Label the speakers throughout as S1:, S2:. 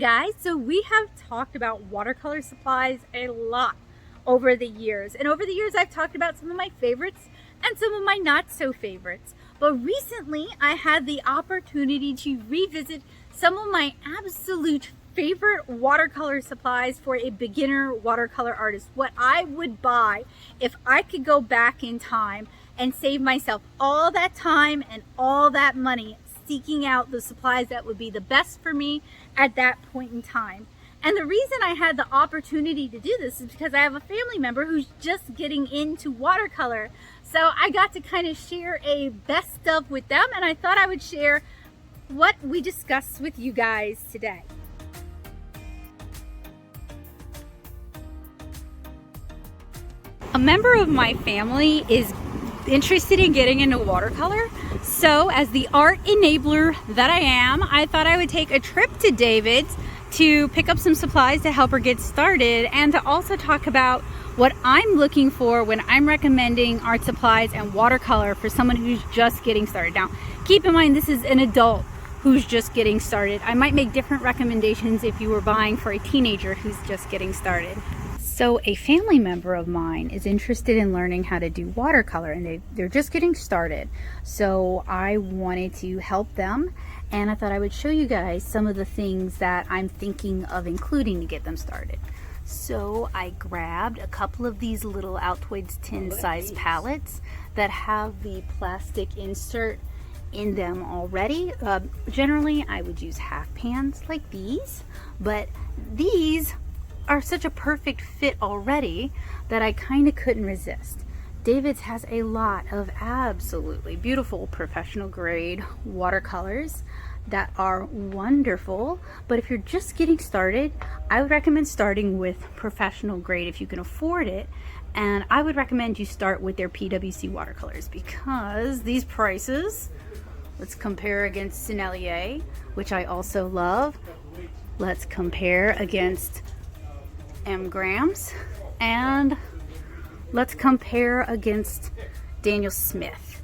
S1: guys, so we have talked about watercolor supplies a lot over the years. And over the years I've talked about some of my favorites and some of my not so favorites. But recently I had the opportunity to revisit some of my absolute favorite watercolor supplies for a beginner watercolor artist. What I would buy if I could go back in time and save myself all that time and all that money seeking out the supplies that would be the best for me at that point in time. And the reason I had the opportunity to do this is because I have a family member who's just getting into watercolor. So I got to kind of share a best of with them, and I thought I would share what we discussed with you guys today. A member of my family is interested in getting into watercolor, so as the art enabler that I am, I thought I would take a trip to David's to pick up some supplies to help her get started, and to also talk about what I'm looking for when I'm recommending art supplies and watercolor for someone who's just getting started. Now, keep in mind this is an adult who's just getting started. I might make different recommendations if you were buying for a teenager who's just getting started. So a family member of mine is interested in learning how to do watercolor, and they're just getting started. So I wanted to help them, and I thought I would show you guys some of the things that I'm thinking of including to get them started. So I grabbed a couple of these little Altoids tin size palettes that have the plastic insert in them already. Generally I would use half pans like these, but these are such a perfect fit already that I kind of couldn't resist. David's has a lot of absolutely beautiful professional grade watercolors that are wonderful, but if you're just getting started, I would recommend starting with professional grade if you can afford it, and I would recommend you start with their PWC watercolors, because these prices, let's compare against Sennelier, which I also love. Let's compare against M. Grams, and let's compare against Daniel Smith.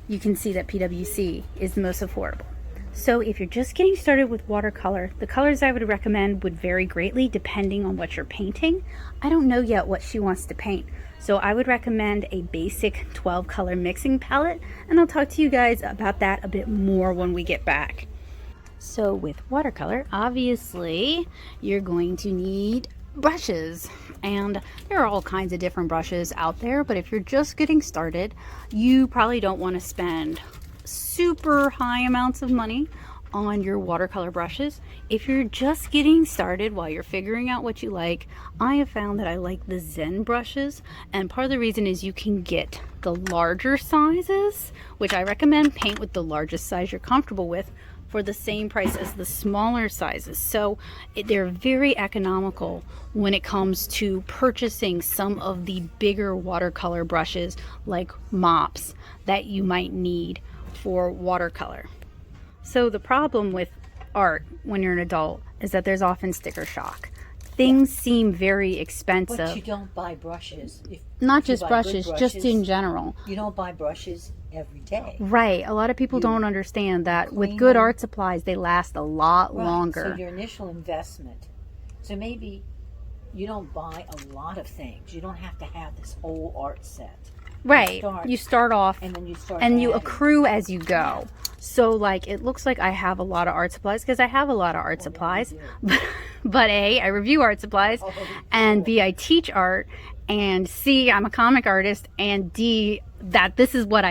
S1: You can see that PWC is the most affordable. So if you're just getting started with watercolor, the colors I would recommend would vary greatly depending on what you're painting. I don't know yet what she wants to paint, so I would recommend a basic 12 color mixing palette, and I'll talk to you guys about that a bit more when we get back. So with watercolor, obviously you're going to need brushes, and there are all kinds of different brushes out there, but if you're just getting started, you probably don't want to spend super high amounts of money on your watercolor brushes. If you're just getting started while you're figuring out what you like, I have found that I like the Zen brushes, and part of the reason is you can get the larger sizes, which I recommend paint with the largest size you're comfortable with, for the same price as the smaller sizes. So they're very economical when it comes to purchasing some of the bigger watercolor brushes like mops that you might need for watercolor. So the problem with art when you're an adult is that there's often sticker shock. Things seem very expensive.
S2: But you don't buy brushes.
S1: Not just brushes, just in general.
S2: You don't buy brushes every day.
S1: Right. A lot of people don't understand that with good art supplies, they last a lot longer.
S2: So your initial investment. So maybe you don't buy a lot of things. You don't have to have this whole art set.
S1: Right. You start off
S2: and then you start
S1: and you
S2: adding.
S1: accrue as you go. So like it looks like I have a lot of art supplies because I have a lot of art supplies. But A, I review art supplies, and B, I teach art, and C, I'm a comic artist, and D, that this is like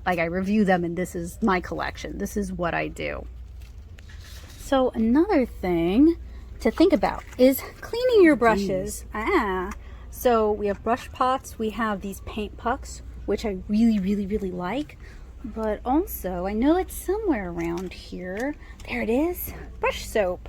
S1: I review them, and this is my collection. This is what I do. So another thing to think about is cleaning your brushes. So we have brush pots, we have these paint pucks, which I really like, but also I know it's somewhere around here. There it is, brush soap.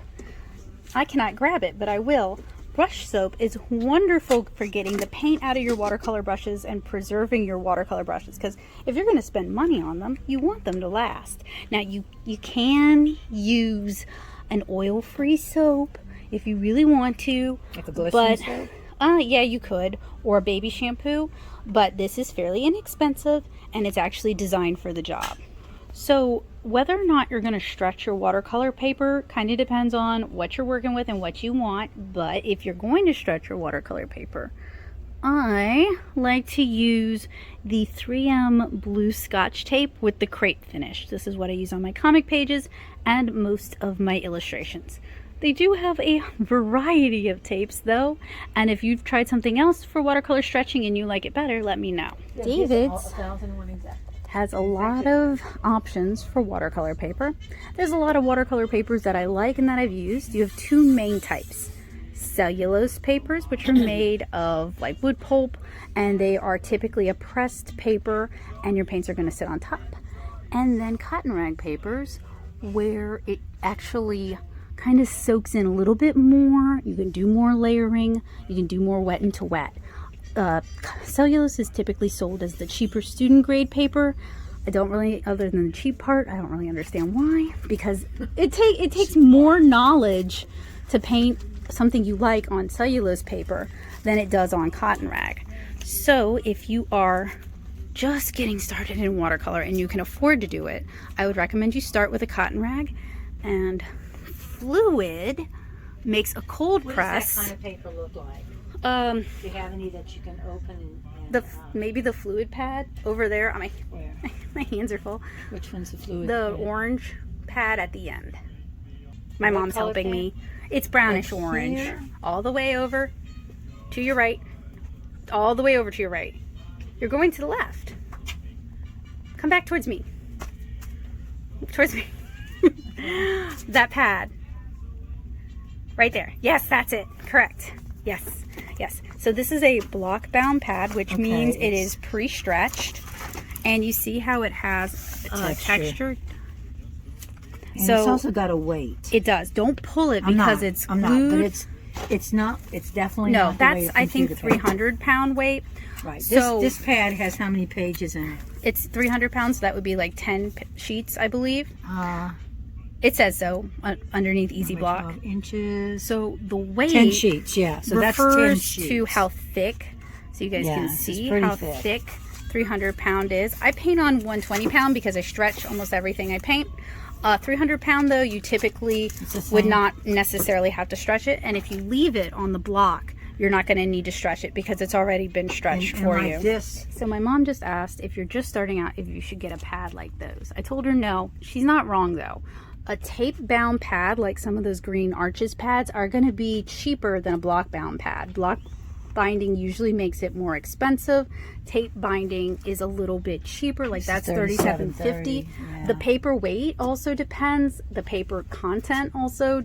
S1: I cannot grab it, but I will. Brush soap is wonderful for getting the paint out of your watercolor brushes and preserving your watercolor brushes, because if you're going to spend money on them, you want them to last. Now you can use an oil-free soap if you really want to,
S2: like a glistening soap?
S1: Yeah, you could, or a baby shampoo, but this is fairly inexpensive and it's actually designed for the job. So whether or not you're going to stretch your watercolor paper kind of depends on what you're working with and what you want. But if you're going to stretch your watercolor paper, I like to use the 3M blue Scotch tape with the crepe finish. This is what I use on my comic pages and most of my illustrations. They do have a variety of tapes though, and if you've tried something else for watercolor stretching and you like it better, let me know.
S2: Yeah,
S1: David's has a lot of options for watercolor paper. There's a lot of watercolor papers that I like and that I've used. You have two main types. Cellulose papers, which are made of like wood pulp, and they are typically a pressed paper and your paints are going to sit on top. And then cotton rag papers, where it actually kind of soaks in a little bit more. You can do more layering, you can do more wet into wet. Cellulose is typically sold as the cheaper student grade paper. I don't really, other than the cheap part, I don't really understand why, because it takes more knowledge to paint something you like on cellulose paper than it does on cotton rag. So if you are just getting started in watercolor and you can afford to do it, I would recommend you start with a cotton rag. And Fluid makes a cold press.
S2: What does that kind of paper look like? Do you have any that you can open and
S1: maybe the Fluid pad over there.
S2: where?
S1: My hands are full.
S2: Which one's the Fluid
S1: The
S2: pad?
S1: orange pad at the end. My
S2: What
S1: mom's
S2: color
S1: helping
S2: pad?
S1: me. It's brownish
S2: Like
S1: orange.
S2: here?
S1: All the way over to your right. All the way over to your right. You're going to the left. Come back towards me. Towards me. That pad. Right there. Yes, that's it. Correct. Yes. Yes. So this is a block bound pad, which means it is pre-stretched. And you see how it has texture.
S2: And
S1: So
S2: it's also got a weight.
S1: it does. Don't pull it
S2: I'm
S1: because
S2: not,
S1: it's
S2: I'm
S1: glued.
S2: not, but it's not. It's definitely
S1: No,
S2: not the way
S1: that's
S2: a
S1: I think
S2: computer pad.
S1: 300-pound weight.
S2: Right.
S1: So
S2: This pad has how many pages in it?
S1: it's 300 pounds. So that would be like 10 sheets, I believe.
S2: Uh,
S1: It says so underneath Easy
S2: by
S1: Block.
S2: 12 inches.
S1: So the weight
S2: 10 sheets. Yeah. So that's 10
S1: refers
S2: sheets.
S1: to how thick. So you guys
S2: Yeah,
S1: can
S2: it's
S1: see
S2: pretty
S1: how
S2: thick.
S1: 300-pound is. I paint on 120-pound because I stretch almost everything I paint. 300-pound though, you typically
S2: the
S1: would
S2: same.
S1: not necessarily have to stretch it, and if you leave it on the block, you're not going to need to stretch it because it's already been stretched
S2: and
S1: for
S2: like
S1: you.
S2: This.
S1: So my mom just asked if you're just starting out if you should get a pad like those. I told her no. She's not wrong though. A tape bound pad like some of those green Arches pads are going to be cheaper than a block bound pad. Block binding usually makes it more expensive. Tape binding is a little bit cheaper, like that's $37.50.
S2: Yeah.
S1: The paper weight also depends. The paper content also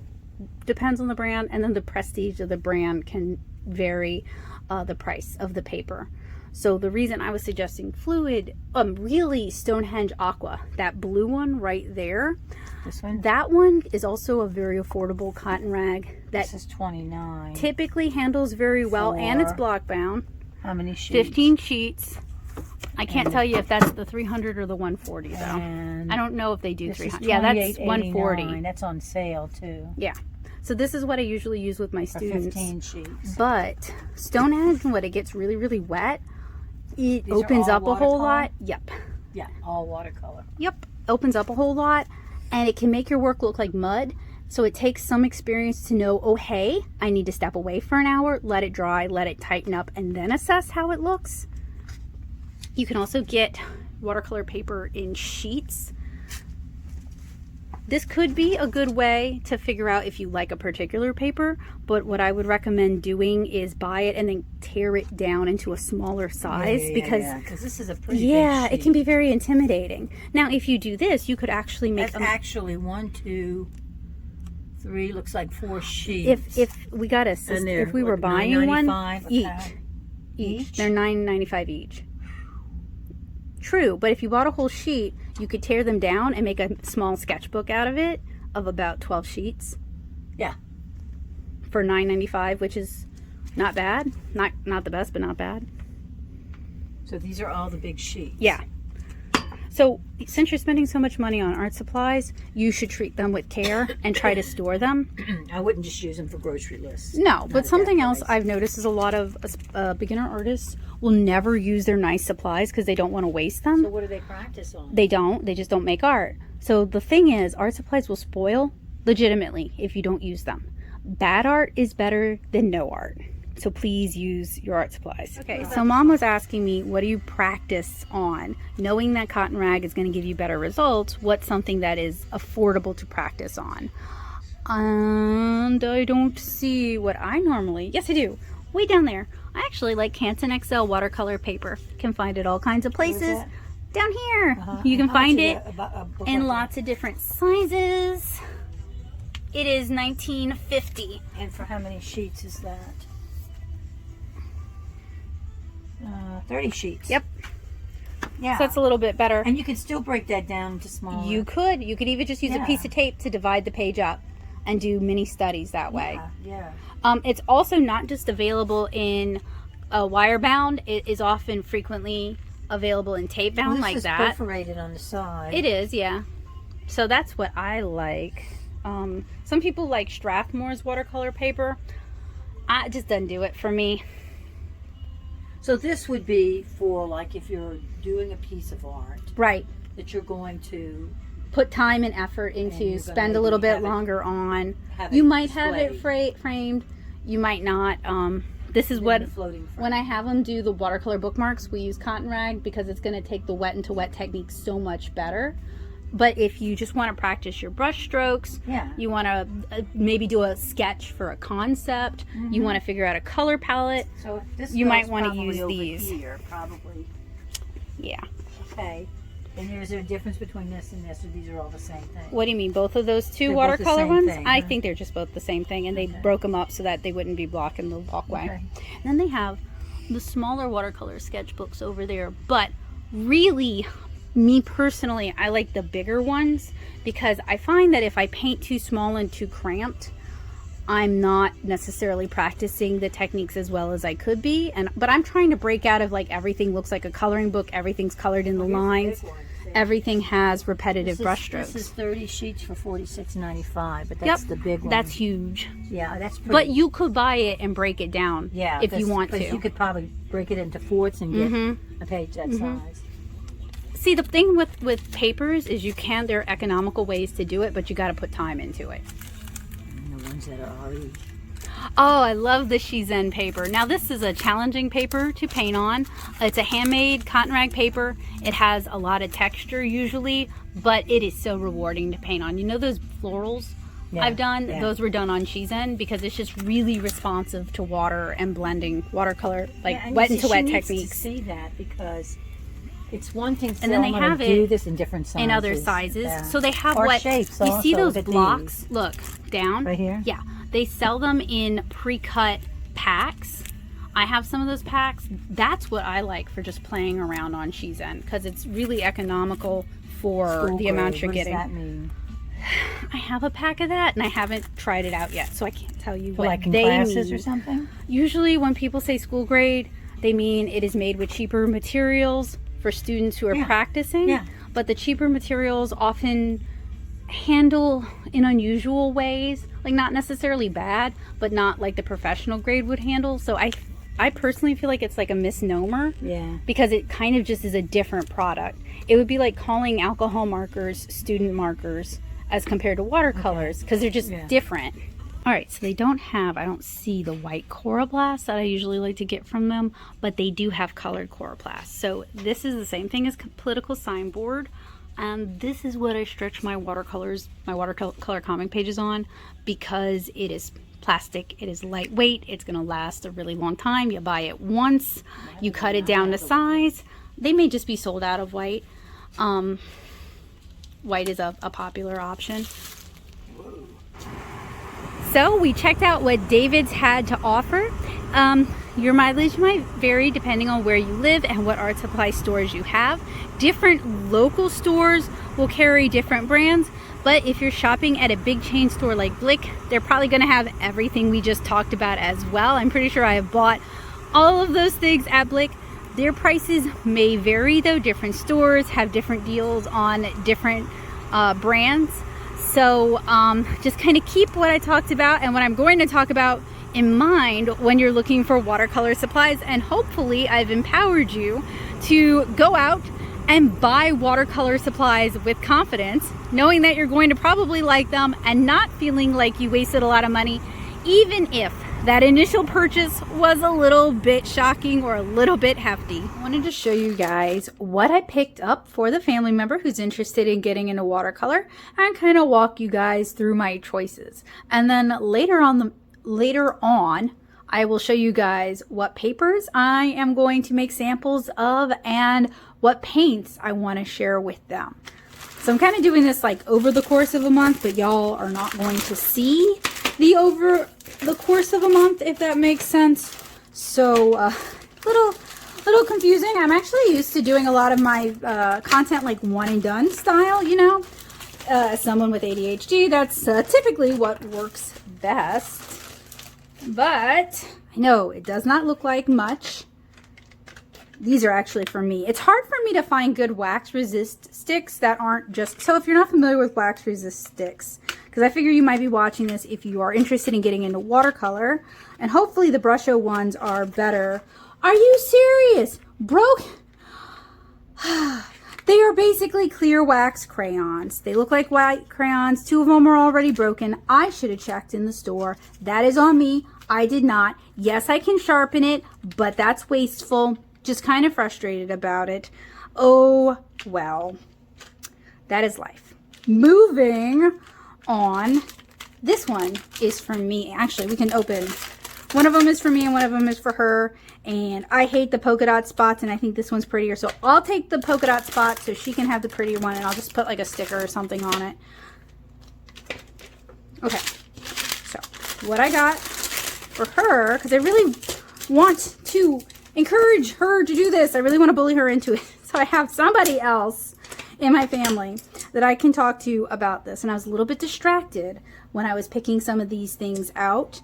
S1: depends on the brand, and then the prestige of the brand can vary the price of the paper. So the reason I was suggesting Fluid, really Stonehenge Aqua, that blue one right there,
S2: This one.
S1: that one is also a very affordable cotton rag that
S2: This is 29.
S1: typically handles very well, and it's
S2: Four.
S1: block bound.
S2: How many sheets?
S1: 15 sheets. I can't tell you if that's the 300 or the 140 though.
S2: And
S1: I don't know if they do
S2: this is
S1: 300. Yeah, that's 140.
S2: $28.89. That's on sale too.
S1: Yeah. So this is what I usually use with my
S2: For
S1: students.
S2: 15 sheets.
S1: But Stonehenge, when it gets really, really wet, it
S2: These are
S1: opens
S2: all
S1: up a whole
S2: watercolor?
S1: lot. Yep.
S2: Yeah, all watercolor.
S1: Yep. Opens up a whole lot, and it can make your work look like mud. So it takes some experience to know, oh, hey, I need to step away for an hour, let it dry, let it tighten up, and then assess how it looks. You can also get watercolor paper in sheets. This could be a good way to figure out if you like a particular paper, but what I would recommend doing is buy it and then tear it down into a smaller size
S2: because this is a pretty big
S1: it
S2: sheet.
S1: can be very intimidating. Now, if you do this, you could actually make
S2: That's actually 1, 2, 3. Looks like 4 sheets.
S1: if we got a
S2: And they're,
S1: if we were
S2: what,
S1: buying one
S2: $9.95 a
S1: each,
S2: pad?
S1: each, they're $9.95 each. True, but if you bought a whole sheet, you could tear them down and make a small sketchbook out of it of about 12 sheets.
S2: Yeah.
S1: For $9.95, which is not bad. Not the best, but not bad.
S2: So these are all the big sheets.
S1: Yeah. So since you're spending so much money on art supplies, you should treat them with care and try to store them.
S2: I wouldn't just use them for grocery lists.
S1: No, but something else I've noticed is a lot of beginner artists will never use their nice supplies because they don't want to waste them.
S2: So what do they practice on?
S1: They don't. They just don't make art. So the thing is, art supplies will spoil legitimately if you don't use them. Bad art is better than no art. So please use your art supplies. Okay, so Mom was asking me, what do you practice on? Knowing that cotton rag is going to give you better results, what's something that is affordable to practice on? And I don't see what I normally... Yes, I do. Way down there. I actually like Canson XL watercolor paper. Can find it all kinds of places. Down here. You can find it in lots of different sizes. It is $19.50.
S2: And for how many sheets is that? 30 sheets.
S1: Yep.
S2: Yeah.
S1: So that's a little bit better.
S2: And you could still break that down to smaller.
S1: You could even just use a piece of tape to divide the page up and do mini studies that way.
S2: Yeah.
S1: It's also not just available in wire bound. It is often frequently available in tape bound like that.
S2: This is perforated on the side.
S1: It is, yeah. So that's what I like. Some people like Strathmore's watercolor paper. It just doesn't do it for me.
S2: So this would be for like if you're doing a piece of art.
S1: Right.
S2: That you're going to
S1: put time and effort into, spend a little bit longer on. You might have it framed, you might not. This is what, when I have them do the watercolor bookmarks, we use cotton rag because it's going to take the wet into wet technique so much better. But if you just want to practice your brush strokes, you want to maybe do a sketch for a concept, you want to figure out a color palette,
S2: so this
S1: you might want to use these.
S2: Here, probably.
S1: Yeah.
S2: Okay. And is there a difference between this and this, or these are all the same thing?
S1: What do you mean, both of those two watercolor ones? I think they're just both the same thing, and they broke them up so that they wouldn't be blocking the walkway. And then they have the smaller watercolor sketchbooks over there, but really, me personally, I like the bigger ones because I find that if I paint too small and too cramped, I'm not necessarily practicing the techniques as well as I could be. But I'm trying to break out of like everything looks like a coloring book, everything's colored in the lines, everything has repetitive brush strokes.
S2: This is 30 sheets for $46.95, but that's the big one.
S1: That's huge.
S2: Yeah, that's pretty.
S1: But you could buy it and break it down if you want to.
S2: You could probably break it into fourths and get a page that size.
S1: See, the thing with papers is there are economical ways to do it, but you got to put time into it.
S2: And the ones that are already...
S1: Oh, I love the Shizen paper. Now, this is a challenging paper to paint on. It's a handmade cotton rag paper. It has a lot of texture usually, but it is so rewarding to paint on. You know those florals I've done? Those were done on Shizen because it's just really responsive to water and blending watercolor, like wet into wet techniques.
S2: To see that because... It's one thing to say,
S1: and then they have it
S2: do this in different sizes.
S1: In other sizes.
S2: Yeah.
S1: So they have
S2: or
S1: what
S2: shapes
S1: you
S2: also,
S1: see those blocks. Look down
S2: right here.
S1: Yeah, they sell them in pre-cut packs. I have some of those packs. That's what I like for just playing around on Shizen because it's really economical for the amount you're getting.
S2: What does that mean?
S1: I have a pack of that, and I haven't tried it out yet, so I can't tell you what
S2: like in
S1: they
S2: classes
S1: mean.
S2: Or something.
S1: Usually, when people say school grade, they mean it is made with cheaper materials for students who are practicing, but the cheaper materials often handle in unusual ways, like not necessarily bad, but not like the professional grade would handle. So I personally feel like it's like a misnomer, because it kind of just is a different product. It would be like calling alcohol markers student markers as compared to watercolors, because they're just different. All right, so they don't have, I don't see the white coroplast that I usually like to get from them, but they do have colored coroplast. So this is the same thing as political signboard. And this is what I stretch my watercolor comic pages on, because it is plastic, it is lightweight, it's gonna last a really long time. You buy it once, you cut it down to size. They may just be sold out of white. White is a popular option. So we checked out what David's had to offer. Your mileage might vary depending on where you live and what art supply stores you have. Different local stores will carry different brands, but if you're shopping at a big chain store like Blick, they're probably going to have everything we just talked about as well. I'm pretty sure I have bought all of those things at Blick. Their prices may vary though. Different stores have different deals on different brands. So just kind of keep what I talked about and what I'm going to talk about in mind when you're looking for watercolor supplies, and hopefully I've empowered you to go out and buy watercolor supplies with confidence, knowing that you're going to probably like them and not feeling like you wasted a lot of money, even if that initial purchase was a little bit shocking or a little bit hefty. I wanted to show you guys what I picked up for the family member who's interested in getting into watercolor and kind of walk you guys through my choices. And then later on, I will show you guys what papers I am going to make samples of and what paints I want to share with them. So I'm kind of doing this like over the course of a month, but y'all are not going to see the over the course of a month, if that makes sense. So little confusing. I'm actually used to doing a lot of my content like one and done style, you know. As someone with ADHD, that's typically what works best. But I know it does not look like much. These are actually for me. It's hard for me to find good wax resist sticks that aren't just, so if you're not familiar with wax resist sticks, because I figure you might be watching this if you are interested in getting into watercolor, and hopefully the Brusho ones are better. Are you serious? Broke? They are basically clear wax crayons. They look like white crayons. 2 of them are already broken. I should have checked in the store. That is on me. I did not. Yes, I can sharpen it, but that's wasteful. Just kind of frustrated about it. Oh, well, that is life. Moving on. This one is for me. Actually, we can open. One of them is for me and one of them is for her. And I hate the polka dot spots, and I think this one's prettier. So I'll take the polka dot spot so she can have the prettier one, and I'll just put like a sticker or something on it. Okay. So what I got for her, because I really want to encourage her to do this. I really want to bully her into it. So I have somebody else in my family that I can talk to about this. And I was a little bit distracted when I was picking some of these things out.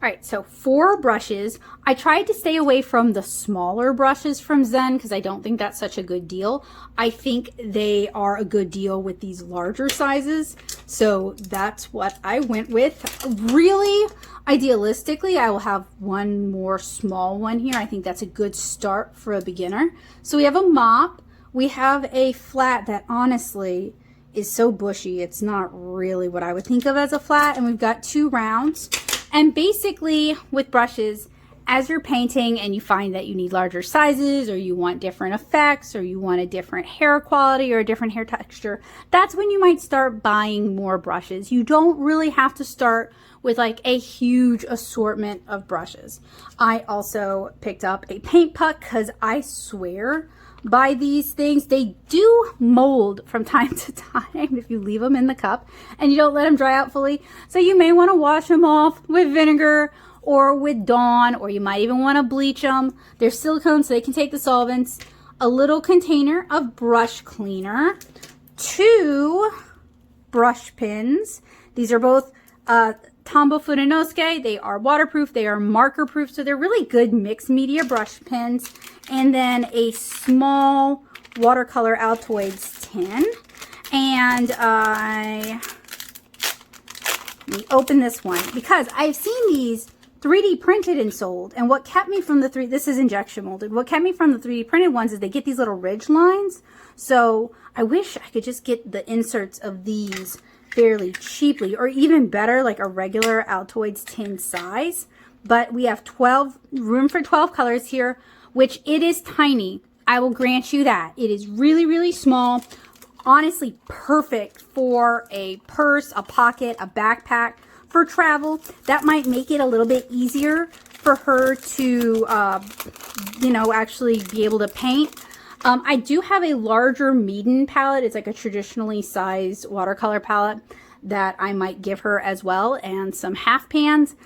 S1: All right, so 4 brushes. I tried to stay away from the smaller brushes from Zen because I don't think that's such a good deal. I think they are a good deal with these larger sizes. So that's what I went with. Really, idealistically, I will have one more small one here. I think that's a good start for a beginner. So we have a mop. We have a flat that honestly is so bushy. It's not really what I would think of as a flat. And we've got 2 rounds. And basically with brushes, as you're painting and you find that you need larger sizes or you want different effects or you want a different hair quality or a different hair texture, that's when you might start buying more brushes. You don't really have to start with like a huge assortment of brushes. I also picked up a paint puck because I swear by these things. They do mold from time to time if you leave them in the cup and you don't let them dry out fully. So you may want to wash them off with vinegar or with Dawn, or you might even want to bleach them. They're silicone, so they can take the solvents. A little container of brush cleaner, 2 brush pins. These are both Tombow Fudenosuke. They are waterproof, they are marker proof, so they're really good mixed media brush pins. And then a small watercolor Altoids tin. And let me open this one because I've seen these 3D printed and sold. And what kept me from this is injection molded. What kept me from the 3D printed ones is they get these little ridge lines. So I wish I could just get the inserts of these fairly cheaply, or even better, like a regular Altoids tin size. But we have room for 12 colors here, which it is tiny. I will grant you that. It is really, really small. Honestly, perfect for a purse, a pocket, a backpack, for travel. That might make it a little bit easier for her to, actually be able to paint. I do have a larger Meeden palette. It's like a traditionally sized watercolor palette that I might give her as well, and some half pans.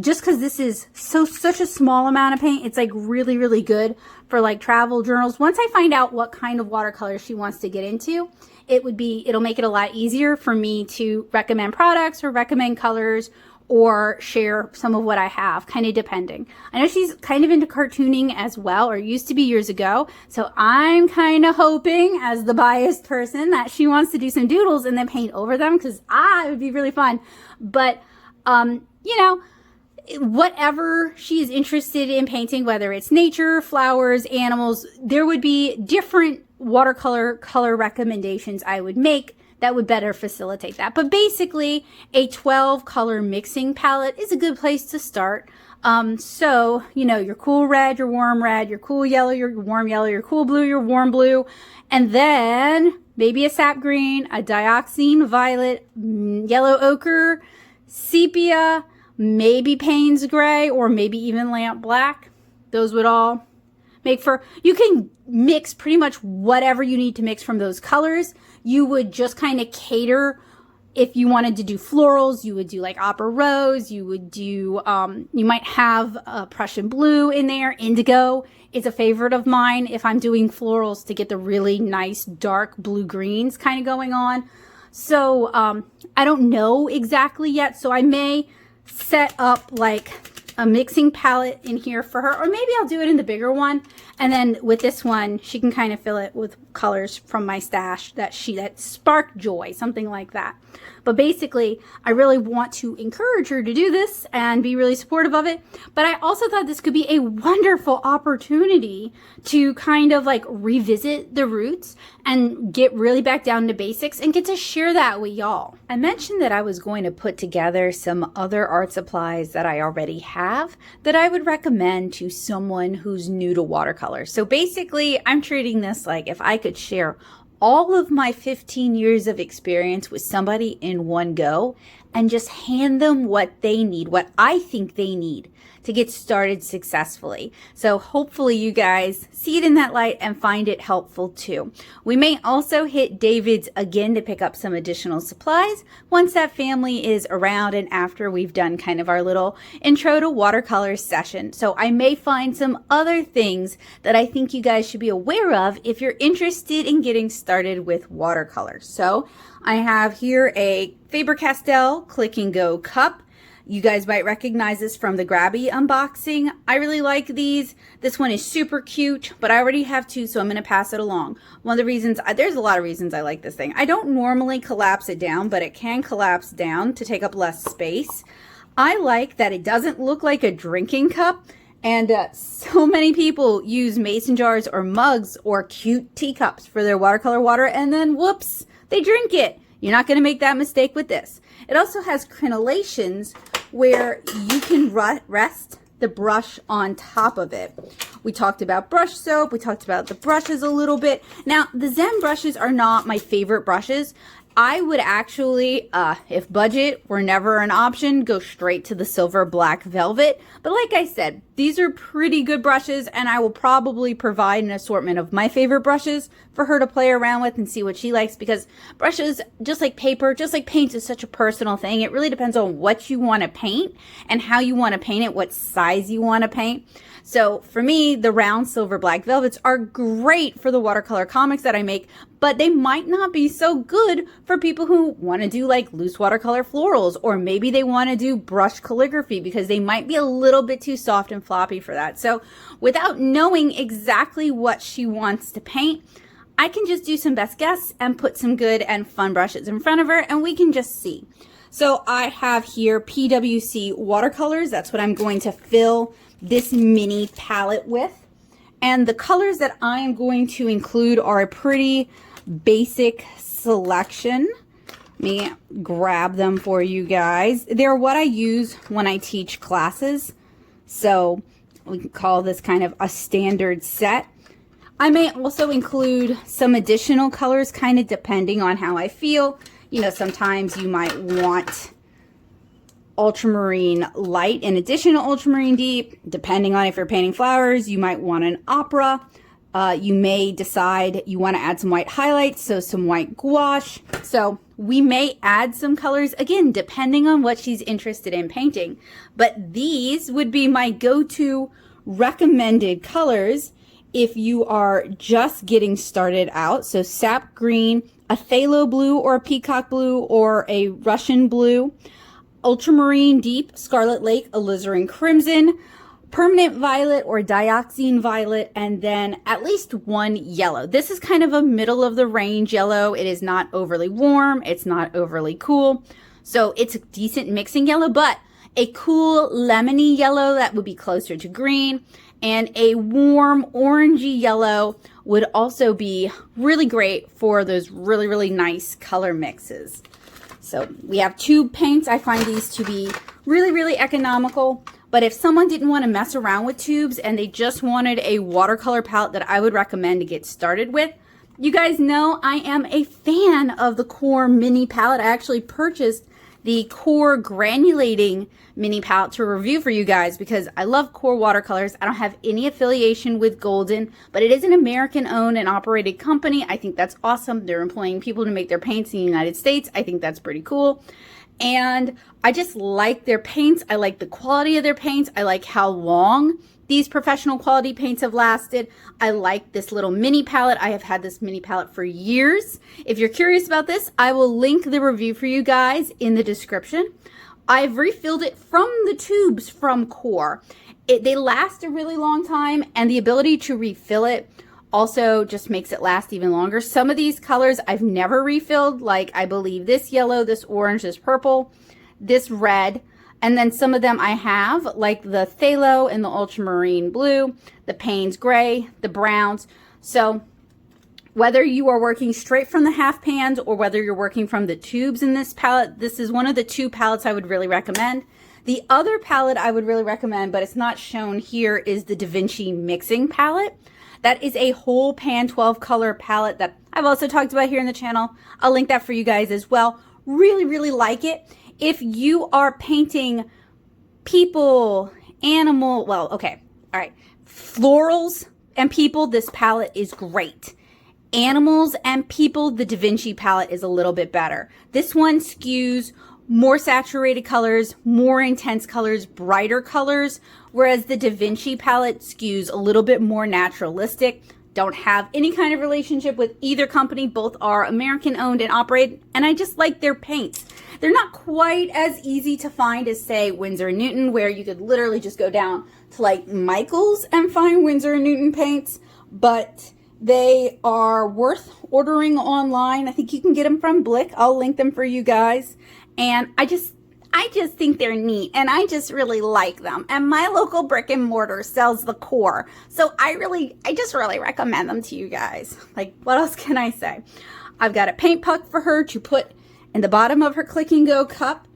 S1: Just because this is such a small amount of paint, it's like really, really good for like travel journals. Once I find out what kind of watercolor she wants to get into, it'll make it a lot easier for me to recommend products or recommend colors or share some of what I have, kind of depending. I know she's kind of into cartooning as well, or used to be years ago. So I'm kind of hoping, as the biased person, that she wants to do some doodles and then paint over them, because it would be really fun. But, you know, whatever she is interested in painting, whether it's nature, flowers, animals, there would be different watercolor color recommendations I would make that would better facilitate that. But basically, a 12 color mixing palette is a good place to start. So, you know, your cool red, your warm red, your cool yellow, your warm yellow, your cool blue, your warm blue, and then maybe a sap green, a dioxazine violet, yellow ochre, sepia, maybe Payne's gray, or maybe even lamp black. Those would all make for, you can mix pretty much whatever you need to mix from those colors. You would just kind of cater. If you wanted to do florals, you would do like opera rose. You would do, you might have Prussian blue in there. Indigo is a favorite of mine if I'm doing florals, to get the really nice dark blue greens kind of going on. So I don't know exactly yet. So I may set up like a mixing palette in here for her, or maybe I'll do it in the bigger one, and then with this one she can kind of fill it with colors from my stash that spark joy, something like that. But basically, I really want to encourage her to do this and be really supportive of it. But I also thought this could be a wonderful opportunity to kind of like revisit the roots and get really back down to basics and get to share that with y'all. I mentioned that I was going to put together some other art supplies that I already have that I would recommend to someone who's new to watercolor. So basically, I'm treating this like if I could share all of my 15 years of experience with somebody in one go and just hand them what they need, what I think they need to get started successfully. So hopefully you guys see it in that light and find it helpful too. We may also hit David's again to pick up some additional supplies once that family is around and after we've done kind of our little intro to watercolor session. So I may find some other things that I think you guys should be aware of if you're interested in getting started with watercolor. So I have here a Faber-Castell Click and Go cup. You guys might recognize this from the Grabby unboxing. I really like these. This one is super cute, but I already have two, so I'm going to pass it along. One of the reasons, there's a lot of reasons I like this thing. I don't normally collapse it down, but it can collapse down to take up less space. I like that it doesn't look like a drinking cup, and so many people use mason jars or mugs or cute teacups for their watercolor water, and then whoops, they drink it. You're not going to make that mistake with this. It also has crenellations where you can rest the brush on top of it. We talked about brush soap. We talked about the brushes a little bit. Now, the Zen brushes are not my favorite brushes. I would actually, if budget were never an option, go straight to the silver black velvet. But like I said, these are pretty good brushes, and I will probably provide an assortment of my favorite brushes for her to play around with and see what she likes, because brushes, just like paper, just like paint, is such a personal thing. It really depends on what you want to paint and how you want to paint it, what size you want to paint. So for me, the round silver black velvets are great for the watercolor comics that I make, but they might not be so good for people who want to do like loose watercolor florals, or maybe they want to do brush calligraphy because they might be a little bit too soft and floppy for that. So without knowing exactly what she wants to paint, I can just do some best guess and put some good and fun brushes in front of her, and we can just see. So I have here PWC watercolors. That's what I'm going to fill this mini palette with. And the colors that I am going to include are a pretty basic selection. Let me grab them for you guys. They're what I use when I teach classes. So we can call this kind of a standard set. I may also include some additional colors, kind of depending on how I feel. You know, sometimes you might want ultramarine light in addition to ultramarine deep. Depending on if you're painting flowers, you might want an opera. You may decide you want to add some white highlights, so some white gouache. So we may add some colors, again, depending on what she's interested in painting. But these would be my go-to recommended colors if you are just getting started out. So sap green, a phthalo blue or a peacock blue or a Russian blue. Ultramarine Deep, Scarlet Lake, Alizarin Crimson, Permanent Violet or Dioxine Violet, and then at least one yellow. This is kind of a middle of the range yellow. It is not overly warm. It's not overly cool. So it's a decent mixing yellow, but a cool lemony yellow that would be closer to green, and a warm orangey yellow would also be really great for those really, really nice color mixes. So we have tube paints. I find these to be really, really economical. But if someone didn't want to mess around with tubes and they just wanted a watercolor palette that I would recommend to get started with, you guys know I am a fan of the Core mini palette. I actually purchased the Core granulating mini palette to review for you guys because I love Core watercolors. I don't have any affiliation with Golden, but it is an American owned and operated company. I think that's awesome. They're employing people to make their paints in the United States. I think that's pretty cool. And I just like their paints. I like the quality of their paints. I like how long these professional quality paints have lasted. I like this little mini palette. I have had this mini palette for years. If you're curious about this, I will link the review for you guys in the description. I've refilled it from the tubes from Core. They last a really long time, and the ability to refill it also just makes it last even longer. Some of these colors I've never refilled, like I believe this yellow, this orange, this purple, this red, and then some of them I have, like the phthalo and the ultramarine blue, the Payne's gray, the browns. So whether you are working straight from the half pans or whether you're working from the tubes in this palette, this is one of the two palettes I would really recommend. The other palette I would really recommend, but it's not shown here, is the Da Vinci Mixing Palette. That is a whole pan 12 color palette that I've also talked about here in the channel. I'll link that for you guys as well. Really, really like it. If you are painting people, animal, well, okay, all right, florals and people, this palette is great. Animals and people, the Da Vinci palette is a little bit better. This one skews more saturated colors, more intense colors, brighter colors, whereas the Da Vinci palette skews a little bit more naturalistic. Don't have any kind of relationship with either company. Both are American owned and operated, and I just like their paints. They're not quite as easy to find as, say, Winsor & Newton, where you could literally just go down to like Michael's and find Winsor & Newton paints, but they are worth ordering online. I think you can get them from Blick. I'll link them for you guys. And I just think they're neat, and I just really like them. And my local brick and mortar sells the Core. So I just really recommend them to you guys. Like, what else can I say? I've got a paint puck for her to put in the bottom of her Click and Go cup.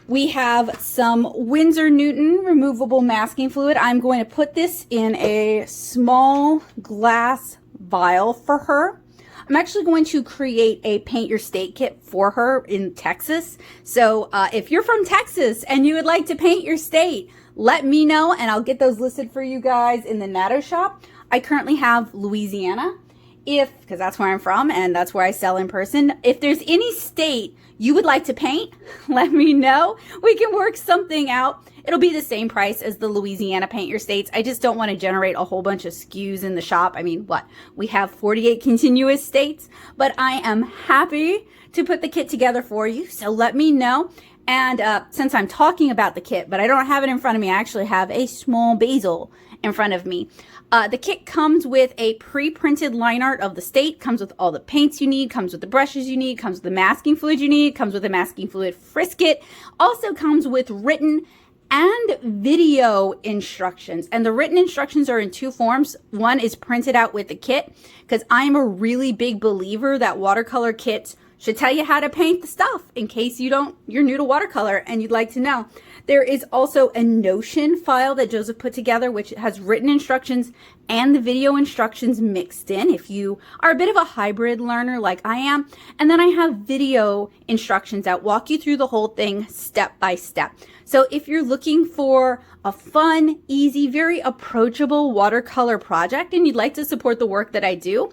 S1: We have some Winsor & Newton removable masking fluid. I'm going to put this in a small glass vial for her. I'm actually going to create a paint your state kit for her in Texas. So if you're from Texas and you would like to paint your state, let me know and I'll get those listed for you guys in the Natto shop. I currently have Louisiana, because that's where I'm from and that's where I sell in person. If there's any state you would like to paint, let me know. We can work something out. It'll be the same price as the Louisiana Paint Your States. I just don't want to generate a whole bunch of SKUs in the shop. I mean, what? We have 48 continuous states, but I am happy to put the kit together for you. So let me know. And since I'm talking about the kit, but I don't have it in front of me, I actually have a small basil in front of me. The kit comes with a pre-printed line art of the state, comes with all the paints you need, comes with the brushes you need, comes with the masking fluid you need, comes with a masking fluid frisket, also comes with written and video instructions. And the written instructions are in two forms. One is printed out with the kit, because I'm a really big believer that watercolor kits should tell you how to paint the stuff in case you're new to watercolor and you'd like to know. There is also a Notion file that Joseph put together, which has written instructions and the video instructions mixed in if you are a bit of a hybrid learner like I am. And then I have video instructions that walk you through the whole thing step by step. So if you're looking for a fun, easy, very approachable watercolor project and you'd like to support the work that I do,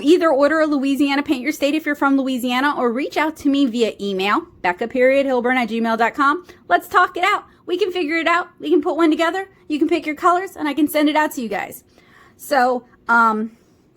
S1: either order a Louisiana Paint Your State if you're from Louisiana, or reach out to me via email, becca.hilburn@gmail.com. Let's talk it out. We can figure it out. We can put one together. You can pick your colors and I can send it out to you guys. So,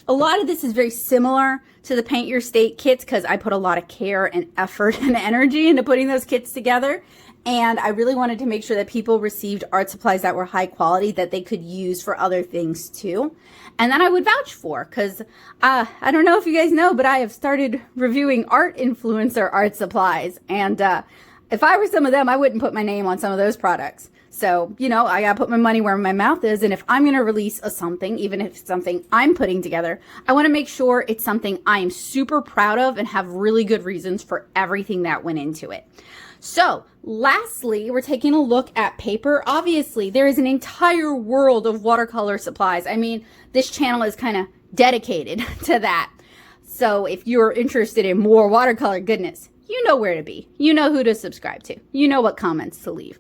S1: A lot of this is very similar to the Paint Your State kits because I put a lot of care and effort and energy into putting those kits together. And I really wanted to make sure that people received art supplies that were high quality that they could use for other things too. And that I would vouch for because I don't know if you guys know, but I have started reviewing art influencer art supplies. And if I were some of them, I wouldn't put my name on some of those products. So, you know, I gotta put my money where my mouth is. And if I'm gonna release something, even if it's something I'm putting together, I wanna make sure it's something I am super proud of and have really good reasons for everything that went into it. So, lastly, we're taking a look at paper. Obviously, there is an entire world of watercolor supplies. I mean, this channel is kind of dedicated to that. So, if you're interested in more watercolor goodness, you know where to be. You know who to subscribe to. You know what comments to leave.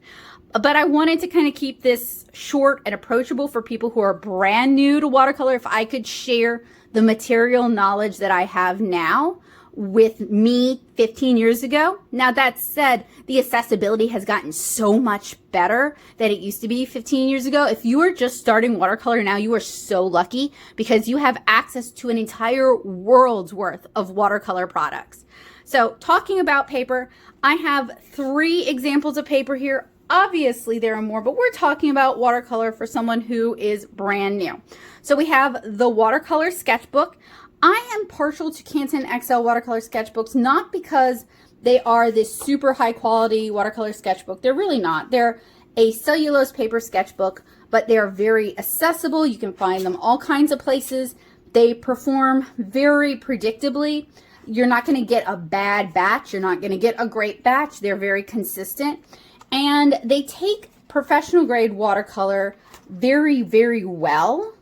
S1: But I wanted to kind of keep this short and approachable for people who are brand new to watercolor. If I could share the material knowledge that I have now with me 15 years ago. Now that said, the accessibility has gotten so much better than it used to be 15 years ago. If you are just starting watercolor now, you are so lucky because you have access to an entire world's worth of watercolor products. So talking about paper, I have 3 examples of paper here. Obviously there are more, but we're talking about watercolor for someone who is brand new. So we have the watercolor sketchbook. I am partial to Canson XL watercolor sketchbooks, not because they are this super high quality watercolor sketchbook. They're really not. They're a cellulose paper sketchbook, but they're very accessible. You can find them all kinds of places. They perform very predictably. You're not going to get a bad batch. You're not going to get a great batch. They're very consistent. And they take professional grade watercolor very, very well,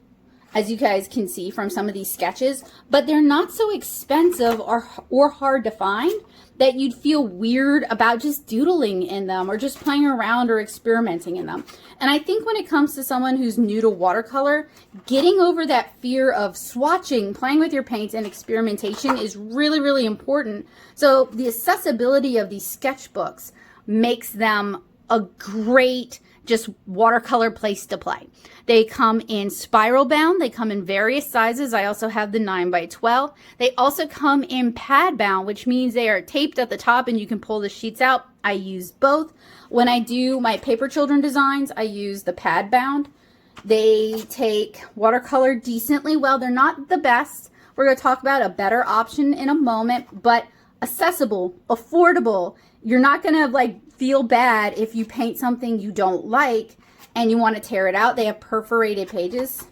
S1: as you guys can see from some of these sketches, but they're not so expensive or hard to find that you'd feel weird about just doodling in them or just playing around or experimenting in them. And I think when it comes to someone who's new to watercolor, getting over that fear of swatching, playing with your paints, and experimentation is really, really important. So the accessibility of these sketchbooks makes them a great just watercolor place to play. They come in spiral bound. They come in various sizes. I also have the 9x12. They also come in pad bound, which means they are taped at the top and you can pull the sheets out. I use both. When I do my paper children designs, I use the pad bound. They take watercolor decently well. They're not the best. We're going to talk about a better option in a moment, but accessible, affordable. You're not going to like feel bad if you paint something you don't like and you want to tear it out. They have perforated pages.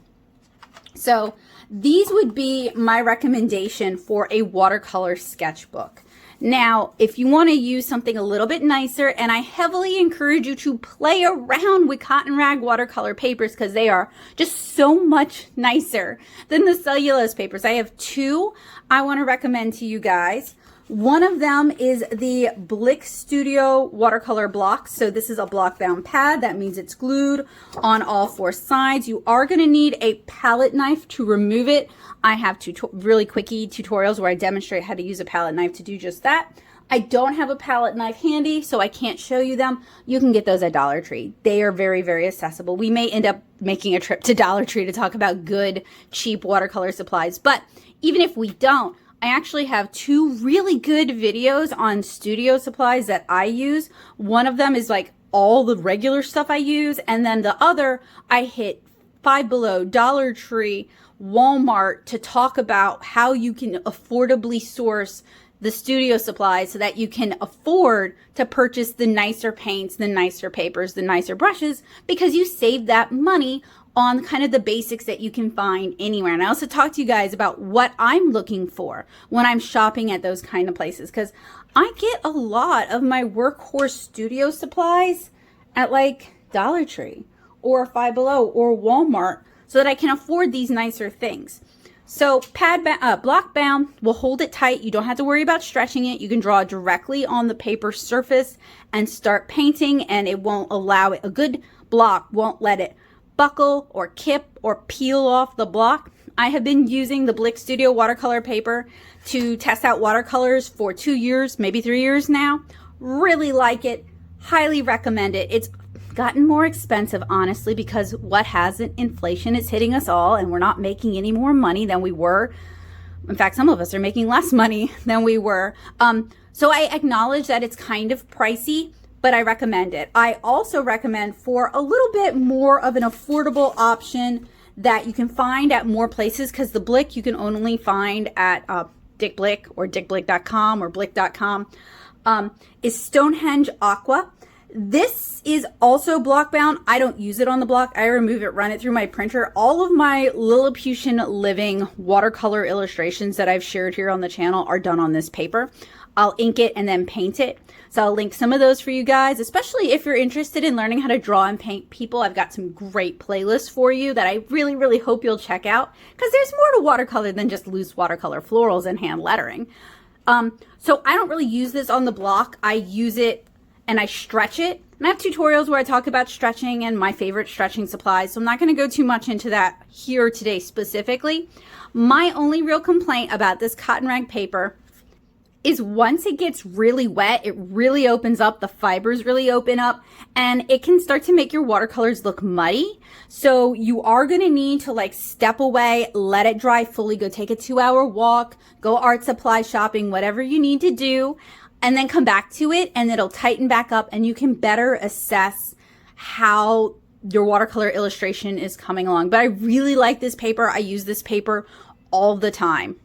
S1: So these would be my recommendation for a watercolor sketchbook. Now, if you want to use something a little bit nicer, and I heavily encourage you to play around with cotton rag watercolor papers because they are just so much nicer than the cellulose papers. I have 2 I want to recommend to you guys. One of them is the Blick Studio watercolor block. So this is a block bound pad. That means it's glued on all 4 sides. You are going to need a palette knife to remove it. I have really quickie tutorials where I demonstrate how to use a palette knife to do just that. I don't have a palette knife handy, so I can't show you them. You can get those at Dollar Tree. They are very, very accessible. We may end up making a trip to Dollar Tree to talk about good, cheap watercolor supplies. But even if we don't, I actually have 2 really good videos on studio supplies that I use. One of them is like all the regular stuff I use, and then the other I hit Five Below, Dollar Tree, Walmart to talk about how you can affordably source the studio supplies so that you can afford to purchase the nicer paints, the nicer papers, the nicer brushes, because you save that money on kind of the basics that you can find anywhere. And I also talk to you guys about what I'm looking for when I'm shopping at those kind of places, because I get a lot of my workhorse studio supplies at like Dollar Tree or Five Below or Walmart so that I can afford these nicer things. So block bound will hold it tight. You don't have to worry about stretching it. You can draw directly on the paper surface and start painting, and it won't allow it. A good block won't let it buckle or kip or peel off the block. I have been using the Blick Studio watercolor paper to test out watercolors for 2 years, maybe 3 years now. Really like it. Highly recommend it. It's gotten more expensive, honestly, because what hasn't? Inflation is hitting us all, and we're not making any more money than we were. In fact, some of us are making less money than we were. So I acknowledge that it's kind of pricey, but I recommend it. I also recommend, for a little bit more of an affordable option that you can find at more places, because the Blick you can only find at Dick Blick or dickblick.com or blick.com, is Stonehenge Aqua. This is also block bound. I don't use it on the block. I remove it, run it through my printer. All of my Lilliputian Living watercolor illustrations that I've shared here on the channel are done on this paper. I'll ink it and then paint it. So I'll link some of those for you guys, especially if you're interested in learning how to draw and paint people. I've got some great playlists for you that I really, really hope you'll check out, because there's more to watercolor than just loose watercolor florals and hand lettering. So I don't really use this on the block. I use it and I stretch it. And I have tutorials where I talk about stretching and my favorite stretching supplies. So I'm not going to go too much into that here today specifically. My only real complaint about this cotton rag paper is once it gets really wet, it really opens up, the fibers really open up, and it can start to make your watercolors look muddy. So you are going to need to like step away, let it dry fully, go take a 2-hour walk, go art supply shopping, whatever you need to do, and then come back to it and it'll tighten back up, and you can better assess how your watercolor illustration is coming along. But I really like this paper. I use this paper all the time.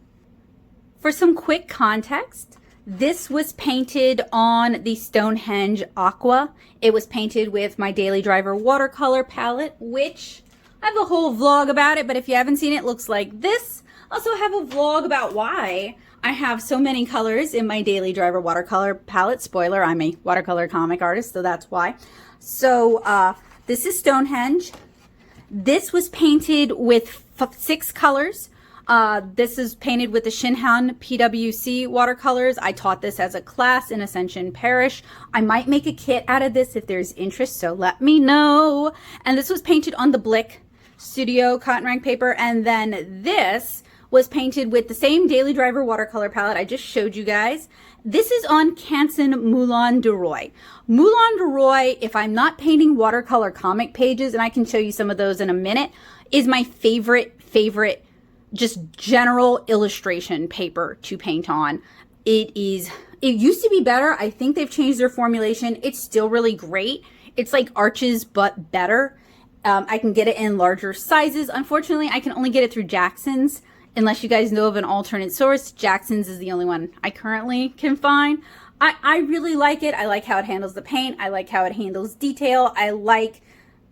S1: For some quick context, this was painted on the Stonehenge Aqua. It was painted with my Daily Driver watercolor palette, which I have a whole vlog about it, but if you haven't seen it, it looks like this. I also have a vlog about why I have so many colors in my Daily Driver watercolor palette. Spoiler, I'm a watercolor comic artist, so that's why. So this is Stonehenge. This was painted with 6 colors. This is painted with the Shinhan PWC watercolors. I taught this as a class in Ascension Parish. I might make a kit out of this if there's interest, so let me know. And this was painted on the Blick Studio cotton rag paper. And then this was painted with the same Daily Driver watercolor palette I just showed you guys. This is on Canson Moulin de Roy. Moulin de Roy, if I'm not painting watercolor comic pages, and I can show you some of those in a minute, is my favorite just general illustration paper to paint on. It used to be better. I think they've changed their formulation. It's still really great. It's like Arches, but better. I can get it in larger sizes. Unfortunately, I can only get it through Jackson's. Unless you guys know of an alternate source, Jackson's is the only one I currently can find. I really like it. I like how it handles the paint. I like how it handles detail. I like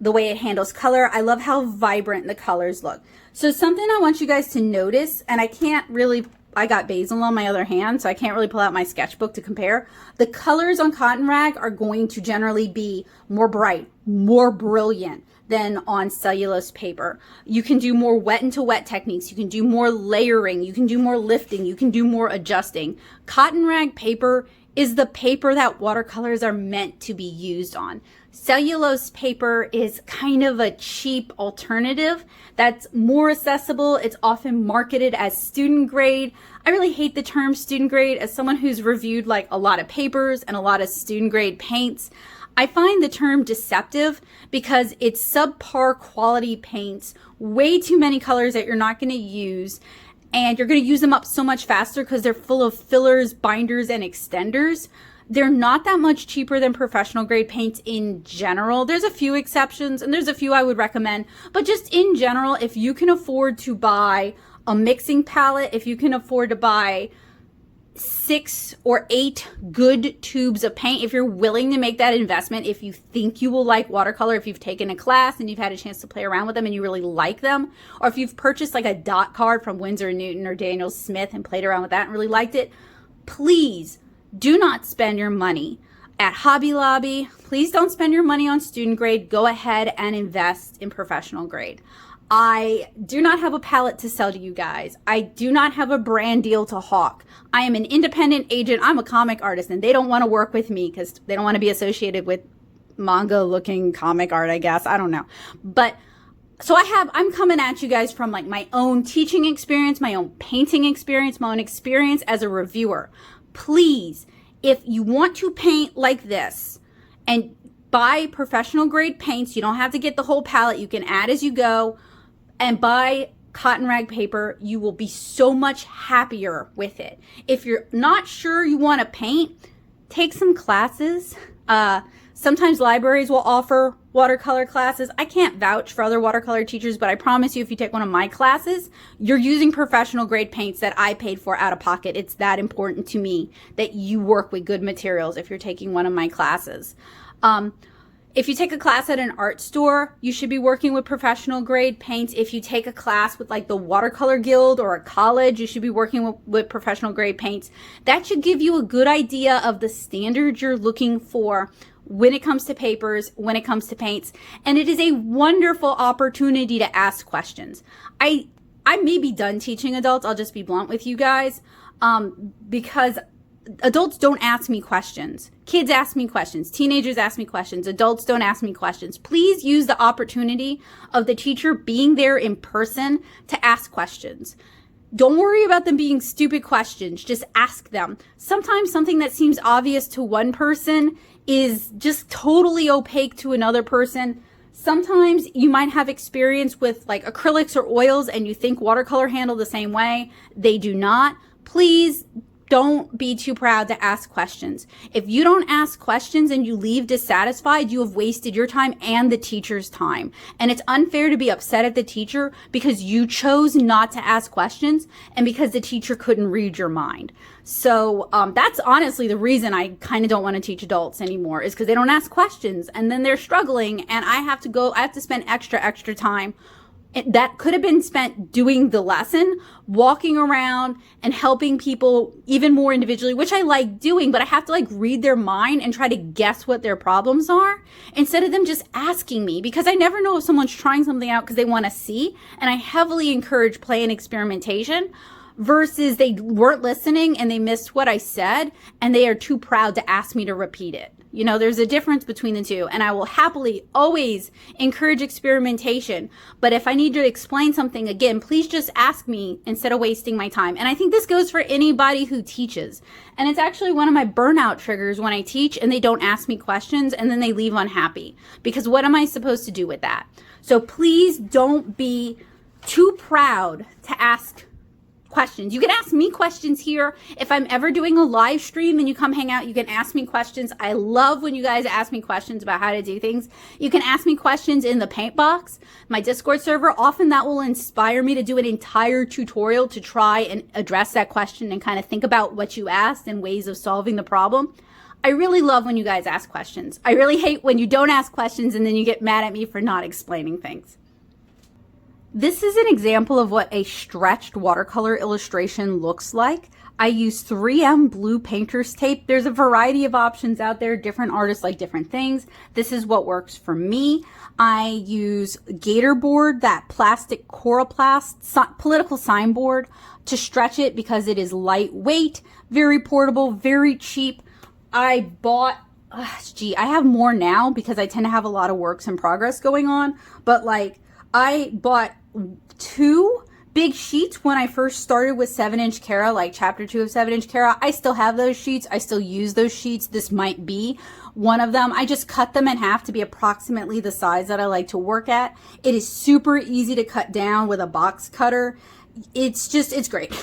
S1: the way it handles color. I love how vibrant the colors look. So something I want you guys to notice, and I got basil on my other hand, so I can't really pull out my sketchbook to compare. The colors on cotton rag are going to generally be more bright, more brilliant than on cellulose paper. You can do more wet into wet techniques. You can do more layering. You can do more lifting. You can do more adjusting. Cotton rag paper is the paper that watercolors are meant to be used on. Cellulose paper is kind of a cheap alternative that's more accessible. It's often marketed as student grade. I really hate the term student grade. As someone who's reviewed like a lot of papers and a lot of student grade paints, I find the term deceptive because it's subpar quality paints, way too many colors that you're not going to use, and you're going to use them up so much faster because they're full of fillers, binders, and extenders. They're not that much cheaper than professional grade paints in general. There's a few exceptions, and there's a few I would recommend, but just in general, if you can afford to buy a mixing palette, if you can afford to buy 6 or 8 good tubes of paint, if you're willing to make that investment, if you think you will like watercolor, if you've taken a class and you've had a chance to play around with them and you really like them, or if you've purchased like a dot card from Winsor & Newton or Daniel Smith and played around with that and really liked it, please do not spend your money at Hobby Lobby. Please don't spend your money on student grade. Go ahead and invest in professional grade. I do not have a palette to sell to you guys. I do not have a brand deal to hawk. I am an independent agent. I'm a comic artist, and they don't want to work with me because they don't want to be associated with manga-looking comic art, I guess. I don't know. But so I'm coming at you guys from like my own teaching experience, my own painting experience, my own experience as a reviewer. Please, if you want to paint like this, and buy professional grade paints. You don't have to get the whole palette. You can add as you go, and buy cotton rag paper. You will be so much happier with it. If you're not sure you want to paint, take some classes. Sometimes libraries will offer watercolor classes. I can't vouch for other watercolor teachers, but I promise you, if you take one of my classes, you're using professional grade paints that I paid for out of pocket. It's that important to me that you work with good materials if you're taking one of my classes. If you take a class at an art store, you should be working with professional grade paints. If you take a class with like the Watercolor Guild or a college, you should be working with professional grade paints. That should give you a good idea of the standards you're looking for when it comes to papers, when it comes to paints. And it is a wonderful opportunity to ask questions. I may be done teaching adults. I'll just be blunt with you guys, because adults don't ask me questions. Kids ask me questions. Teenagers ask me questions. Adults don't ask me questions. Please use the opportunity of the teacher being there in person to ask questions. Don't worry about them being stupid questions. Just ask them. Sometimes something that seems obvious to one person is just totally opaque to another person. Sometimes you might have experience with like acrylics or oils and you think watercolor handle the same way. They do not. Please don't be too proud to ask questions. If you don't ask questions and you leave dissatisfied, you have wasted your time and the teacher's time. And it's unfair to be upset at the teacher because you chose not to ask questions and because the teacher couldn't read your mind. So that's honestly the reason I kind of don't want to teach adults anymore, is because they don't ask questions and then they're struggling and I have to spend extra time that could have been spent doing the lesson, walking around and helping people even more individually, which I like doing, but I have to like read their mind and try to guess what their problems are instead of them just asking me, because I never know if someone's trying something out because they want to see. And I heavily encourage play and experimentation versus they weren't listening and they missed what I said and they are too proud to ask me to repeat it. You know, there's a difference between the two, and I will happily always encourage experimentation. But if I need to explain something again, please just ask me instead of wasting my time. And I think this goes for anybody who teaches. And it's actually one of my burnout triggers when I teach and they don't ask me questions and then they leave unhappy. Because what am I supposed to do with that? So please don't be too proud to ask questions. You can ask me questions here. If I'm ever doing a live stream and you come hang out, you can ask me questions. I love when you guys ask me questions about how to do things. You can ask me questions in the paint box, my Discord server. Often that will inspire me to do an entire tutorial to try and address that question and kind of think about what you asked and ways of solving the problem. I really love when you guys ask questions. I really hate when you don't ask questions and then you get mad at me for not explaining things. This is an example of what a stretched watercolor illustration looks like. I use 3M blue painter's tape. There's a variety of options out there. Different artists like different things. This is what works for me. I use Gator board, that plastic Coroplast political sign board, to stretch it because it is lightweight, very portable, very cheap. I bought, I have more now because I tend to have a lot of works in progress going on, but like I bought 2 big sheets when I first started with 7-inch Cara, like chapter 2 of 7-inch Cara. I still have those sheets. I still use those sheets. This might be one of them. I just cut them in half to be approximately the size that I like to work at. It is super easy to cut down with a box cutter. It's great.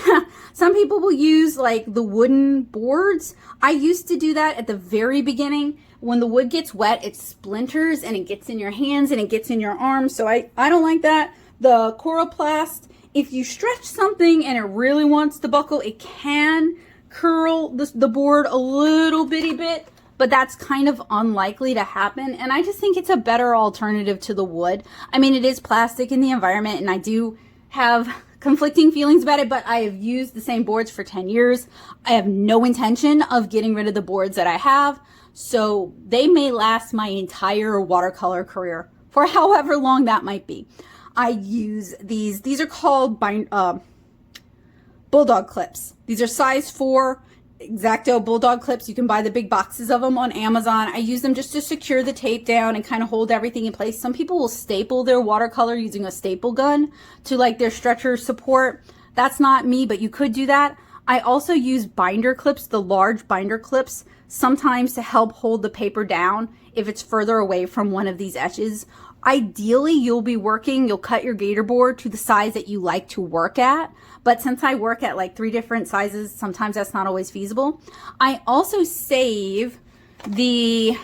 S1: Some people will use like the wooden boards. I used to do that at the very beginning. When the wood gets wet, it splinters and it gets in your hands and it gets in your arms. So I don't like that. The Coroplast, if you stretch something and it really wants to buckle, it can curl the board a little bitty bit, but that's kind of unlikely to happen. And I just think it's a better alternative to the wood. I mean, it is plastic in the environment and I do have conflicting feelings about it, but I have used the same boards for 10 years. I have no intention of getting rid of the boards that I have. So they may last my entire watercolor career for however long that might be. I use these. These are called bulldog clips. These are size 4 X-Acto bulldog clips. You can buy the big boxes of them on Amazon. I use them just to secure the tape down and kind of hold everything in place. Some people will staple their watercolor using a staple gun to like their stretcher support. That's not me, but you could do that. I also use binder clips, the large binder clips. sometimes to help hold the paper down if it's further away from one of these edges. Ideally, you'll cut your gator board to the size that you like to work at. But since I work at like 3 different sizes, sometimes that's not always feasible. I also save the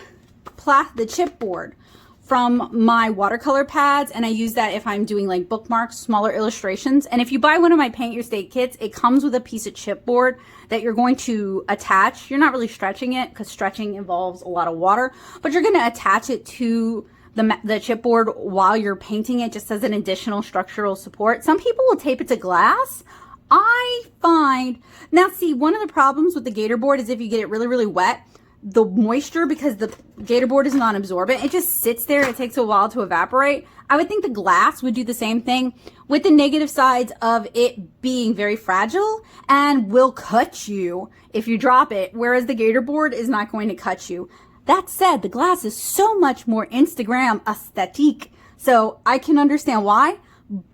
S1: chipboard from my watercolor pads, and I use that if I'm doing like bookmarks, smaller illustrations. And if you buy one of my Paint Your State kits, it comes with a piece of chipboard that you're going to attach. You're not really stretching it because stretching involves a lot of water, but you're going to attach it to the chipboard while you're painting it, just as an additional structural support. Some people will tape it to glass. I find, now see, one of the problems with the gator board is if you get it really, really wet, the moisture, because the gator board is non-absorbent, it just sits there. It takes a while to evaporate. I would think the glass would do the same thing, with the negative sides of it being very fragile and will cut you if you drop it, whereas the gator board is not going to cut you. That said, the glass is so much more Instagram aesthetic, so I can understand why.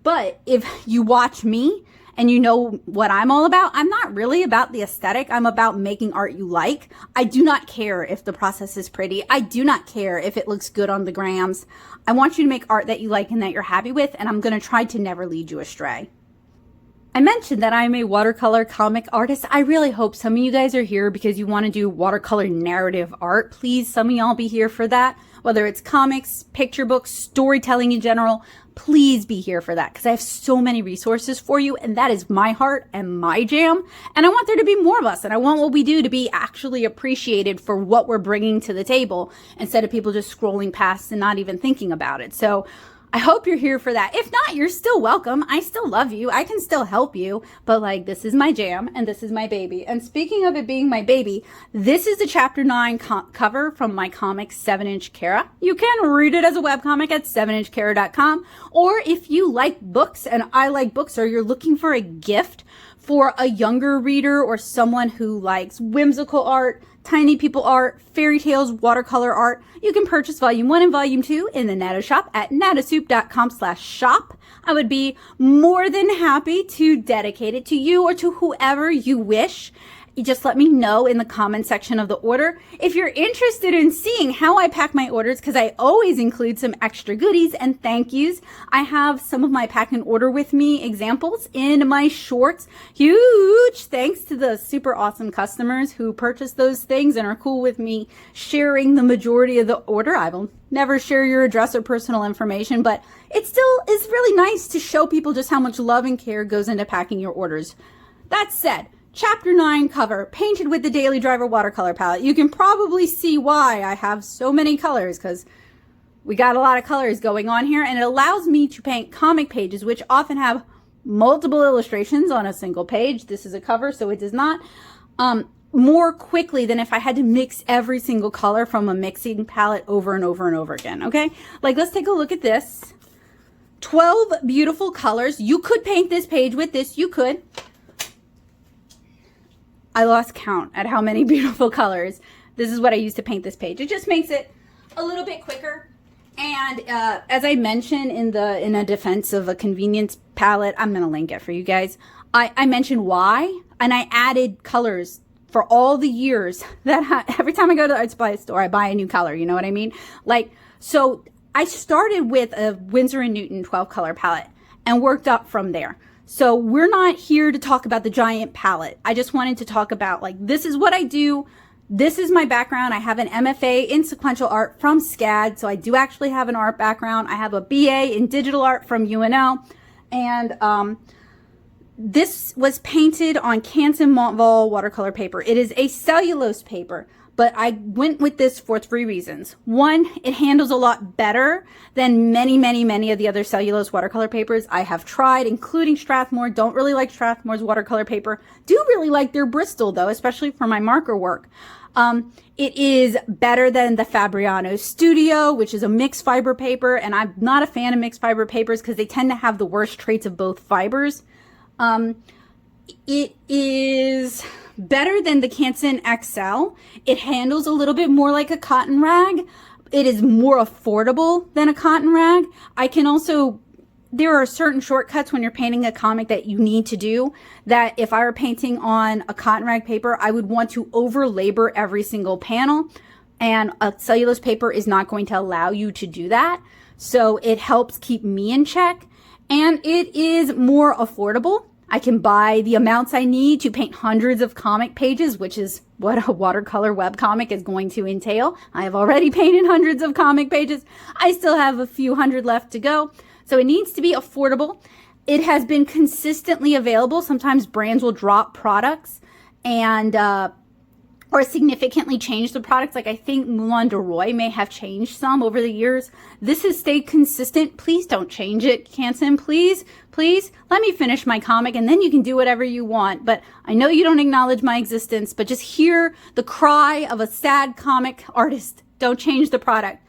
S1: But if you watch me and you know what I'm all about, I'm not really about the aesthetic. I'm about making art you like. I do not care if the process is pretty. I do not care if it looks good on the grams. I want you to make art that you like and that you're happy with, and I'm gonna try to never lead you astray. I mentioned that I'm a watercolor comic artist. I really hope some of you guys are here because you want to do watercolor narrative art. Please, some of y'all be here for that. Whether it's comics, picture books, storytelling in general, please be here for that because I have so many resources for you, and that is my heart and my jam. And I want there to be more of us, and I want what we do to be actually appreciated for what we're bringing to the table instead of people just scrolling past and not even thinking about it. So I hope you're here for that. If not, you're still welcome. I still love you. I can still help you. But like, this is my jam and this is my baby. And speaking of it being my baby, this is the chapter 9 cover from my comic 7-inch Kara. You can read it as a webcomic at 7inchkara.com. Or if you like books and I like books, or you're looking for a gift for a younger reader or someone who likes whimsical art, tiny people art, fairy tales, watercolor art, you can purchase volume 1 and volume 2 in the Natto shop at nattosoup.com/shop. I would be more than happy to dedicate it to you or to whoever you wish. You just let me know in the comment section of the order. If you're interested in seeing how I pack my orders, because I always include some extra goodies and thank yous, I have some of my pack and order with me examples in my shorts. Huge thanks to the super awesome customers who purchase those things and are cool with me sharing the majority of the order. I will never share your address or personal information, but it still is really nice to show people just how much love and care goes into packing your orders. That said, Chapter 9 cover, painted with the Daily Driver watercolor palette. You can probably see why I have so many colors, because we got a lot of colors going on here, and it allows me to paint comic pages, which often have multiple illustrations on a single page. This is a cover, so it does not, more quickly than if I had to mix every single color from a mixing palette over and over and over again, okay? Like, let's take a look at this. 12 beautiful colors. You could paint this page with this, you could. I lost count at how many beautiful colors. This is what I use to paint this page. It just makes it a little bit quicker. And as I mentioned in a defense of a convenience palette, I'm going to link it for you guys. I mentioned why, and I added colors for all the years that every time I go to the art supply store, I buy a new color. You know what I mean? Like, so I started with a Winsor & Newton 12 color palette and worked up from there. So we're not here to talk about the giant palette. I just wanted to talk about, like, this is what I do. This is my background. I have an MFA in sequential art from SCAD. So I do actually have an art background. I have a BA in digital art from UNO. And this was painted on Canson Montvol watercolor paper. It is a cellulose paper. But I went with this for 3 reasons. One, it handles a lot better than many of the other cellulose watercolor papers I have tried, including Strathmore. Don't really like Strathmore's watercolor paper. Do really like their Bristol, though, especially for my marker work. It is better than the Fabriano Studio, which is a mixed fiber paper. And I'm not a fan of mixed fiber papers because they tend to have the worst traits of both fibers. It is better than the Canson XL. It handles a little bit more like a cotton rag. It is more affordable than a cotton rag. I can also, there are certain shortcuts when you're painting a comic that you need to do, that if I were painting on a cotton rag paper, I would want to over labor every single panel, and a cellulose paper is not going to allow you to do that. So it helps keep me in check, and it is more affordable. I can buy the amounts I need to paint hundreds of comic pages, which is what a watercolor webcomic is going to entail. I have already painted hundreds of comic pages. I still have a few hundred left to go. So it needs to be affordable. It has been consistently available. Sometimes brands will drop products and or significantly change the products. Like I think Moulin de Roy may have changed some over the years. This has stayed consistent. Please don't change it, Canson. Please, please let me finish my comic and then you can do whatever you want. But I know you don't acknowledge my existence, but just hear the cry of a sad comic artist. Don't change the product.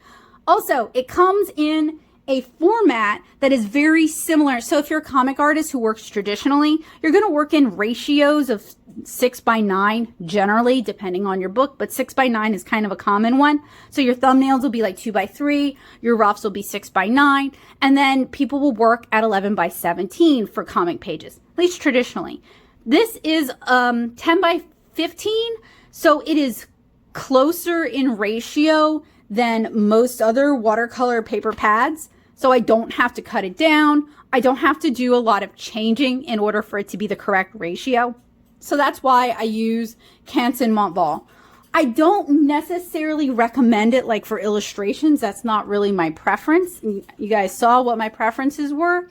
S1: Also, it comes in a format that is very similar. So if you're a comic artist who works traditionally, you're going to work in ratios of 6:9 generally, depending on your book, but 6:9 is kind of a common one. So your thumbnails will be like 2:3, your roughs will be 6:9, and then people will work at 11:17 for comic pages, at least traditionally. This is 10:15, so it is closer in ratio than most other watercolor paper pads. So I don't have to cut it down. I don't have to do a lot of changing in order for it to be the correct ratio. So that's why I use Canson Montval. I don't necessarily recommend it like for illustrations. That's not really my preference. You guys saw what my preferences were.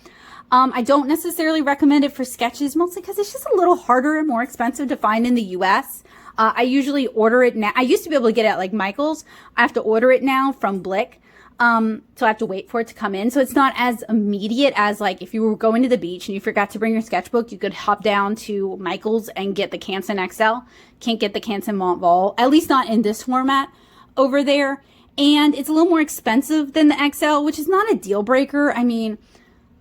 S1: I don't necessarily recommend it for sketches, mostly because it's just a little harder and more expensive to find in the US. I usually order it now. I used to be able to get it at like Michael's. I have to order it now from Blick. So I have to wait for it to come in. So it's not as immediate as like if you were going to the beach and you forgot to bring your sketchbook, you could hop down to Michael's and get the Canson XL. Can't get the Canson Montval, at least not in this format over there. And it's a little more expensive than the XL, which is not a deal breaker. I mean,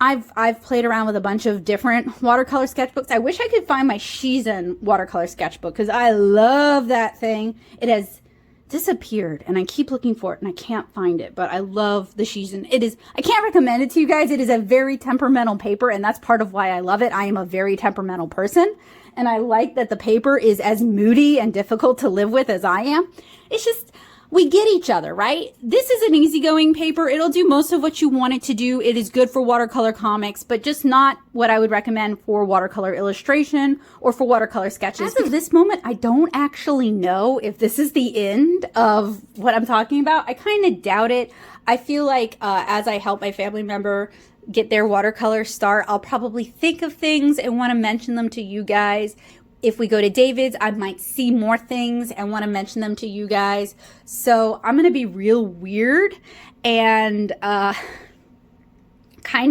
S1: I've played around with a bunch of different watercolor sketchbooks. I wish I could find my Shizen watercolor sketchbook because I love that thing. It has disappeared and I keep looking for it and I can't find it, but I love the Shizen. It is, I can't recommend it to you guys. It is a very temperamental paper and that's part of why I love it. I am a very temperamental person and I like that the paper is as moody and difficult to live with as I am. It's just, we get each other, right? This is an easygoing paper. It'll do most of what you want it to do. It is good for watercolor comics, but just not what I would recommend for watercolor illustration or for watercolor sketches. As of this moment, I don't actually know if this is the end of what I'm talking about. I kind of doubt it. I feel like as I help my family member get their watercolor start, I'll probably think of things and want to mention them to you guys. If we go to David's, I might see more things and want to mention them to you guys. So I'm going to be real weird and kind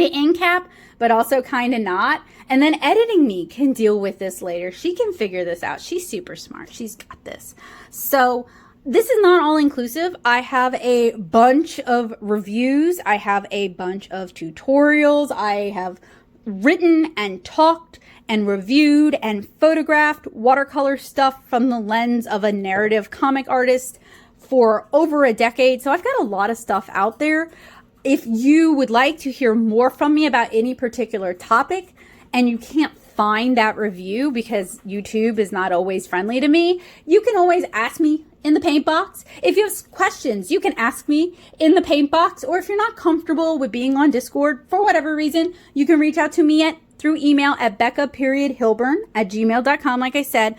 S1: of in cap, but also kind of not. And then editing me can deal with this later. She can figure this out. She's super smart. She's got this. So this is not all inclusive. I have a bunch of reviews. I have a bunch of tutorials. I have written and talked and reviewed and photographed watercolor stuff from the lens of a narrative comic artist for over a decade. So I've got a lot of stuff out there. If you would like to hear more from me about any particular topic and you can't find that review because YouTube is not always friendly to me, you can always ask me in the paint box. If you have questions, you can ask me in the paint box, or if you're not comfortable with being on Discord for whatever reason, you can reach out to me through email at becca.hilburn@gmail.com. Like I said,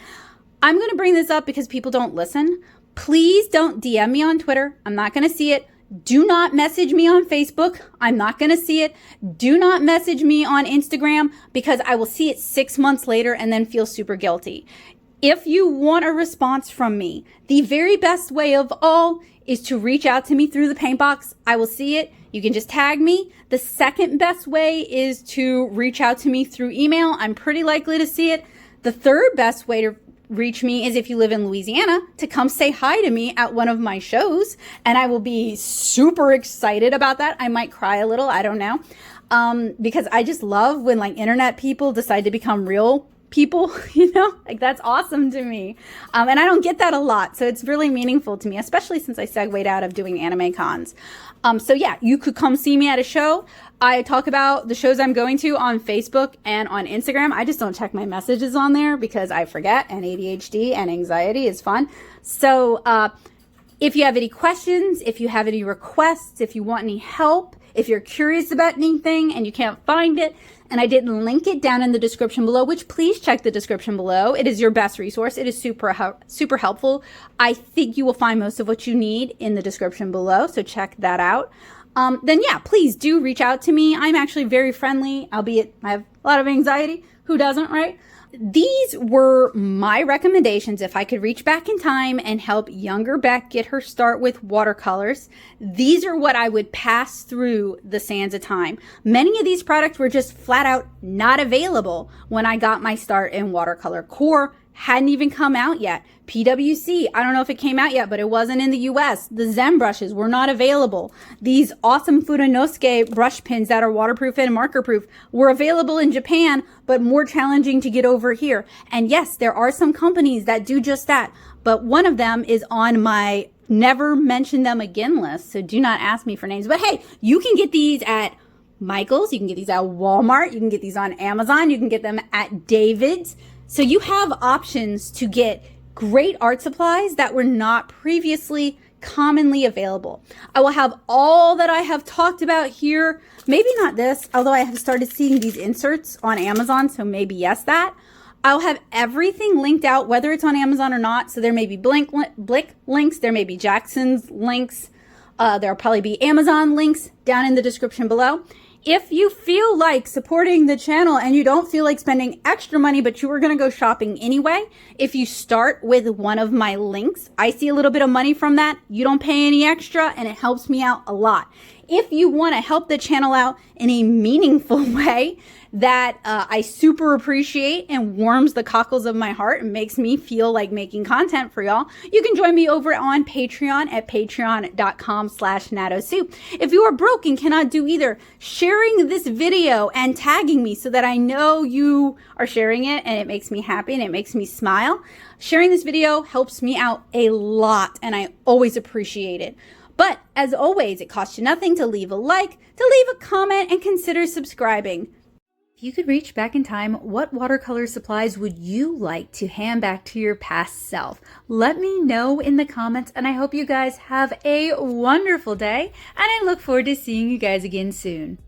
S1: I'm going to bring this up because people don't listen. Please don't DM me on Twitter. I'm not going to see it. Do not message me on Facebook. I'm not going to see it. Do not message me on Instagram because I will see it 6 months later and then feel super guilty. If you want a response from me, the very best way of all is to reach out to me through the paint box. I will see it. You can just tag me. The second best way is to reach out to me through email. I'm pretty likely to see it. The third best way to reach me is if you live in Louisiana, to come say hi to me at one of my shows. And I will be super excited about that. I might cry a little. I don't know. Because I just love when like internet people decide to become real people, you know, like that's awesome to me. And I don't get that a lot. So it's really meaningful to me, especially since I segued out of doing anime cons. So yeah, you could come see me at a show. I talk about the shows I'm going to on Facebook and on Instagram. I just don't check my messages on there because I forget, and ADHD and anxiety is fun. So if you have any questions, if you have any requests, if you want any help, if you're curious about anything and you can't find it, and I didn't link it down in the description below, which please check the description below. It is your best resource. It is super helpful. I think you will find most of what you need in the description below, so check that out. Then yeah, please do reach out to me. I'm actually very friendly, albeit I have a lot of anxiety. Who doesn't, right? These were my recommendations if I could reach back in time and help younger Beck get her start with watercolors. These are what I would pass through the sands of time. Many of these products were just flat out not available when I got my start in watercolor. Core hadn't even come out yet. PWC, I don't know if it came out yet, but it wasn't in the US. The Zen brushes were not available. These awesome Fudenosuke brush pins that are waterproof and marker proof were available in Japan, but more challenging to get over here. And yes, there are some companies that do just that, but one of them is on my never mention them again list, so do not ask me for names. But hey, you can get these at Michael's, you can get these at Walmart, you can get these on Amazon, you can get them at David's. So you have options to get great art supplies that were not previously commonly available. I will have all that I have talked about here. Maybe not this, although I have started seeing these inserts on Amazon, so maybe yes, that. I'll have everything linked out, whether it's on Amazon or not. So there may be Blick links, there may be Jackson's links, there'll probably be Amazon links down in the description below. If you feel like supporting the channel and you don't feel like spending extra money, but you were going to go shopping anyway, if you start with one of my links, I see a little bit of money from that. You don't pay any extra and it helps me out a lot. If you want to help the channel out in a meaningful way that I super appreciate and warms the cockles of my heart and makes me feel like making content for y'all, you can join me over on Patreon at patreon.com/natosoup. If you are broke and cannot do either, sharing this video and tagging me so that I know you are sharing it and it makes me happy and it makes me smile. Sharing this video helps me out a lot and I always appreciate it. But as always, it costs you nothing to leave a like, to leave a comment, and consider subscribing. If you could reach back in time, what watercolor supplies would you like to hand back to your past self? Let me know in the comments, and I hope you guys have a wonderful day, and I look forward to seeing you guys again soon.